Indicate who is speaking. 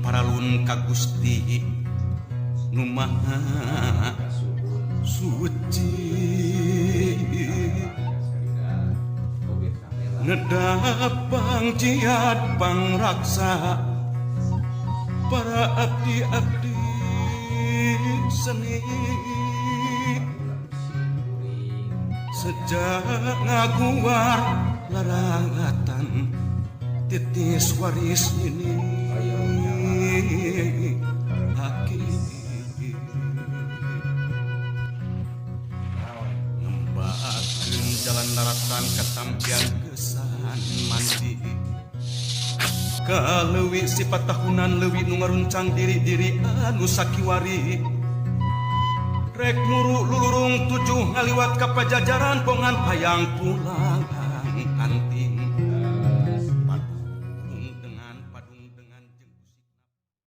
Speaker 1: paralun ka Gusti nu maha suci nedapang jiat pangraksa para abdi-abdi seni sejak ngaguar larangatan titis waris ini hakim ngembakeun jalan daratan katampian kesan mandi kaleuwih sifat tahunan leuwih nu ngaruncang diri-diri anu sakiwari rek muru lulurung tujuh ngaliwat ka pajajaran pongan hayang pulang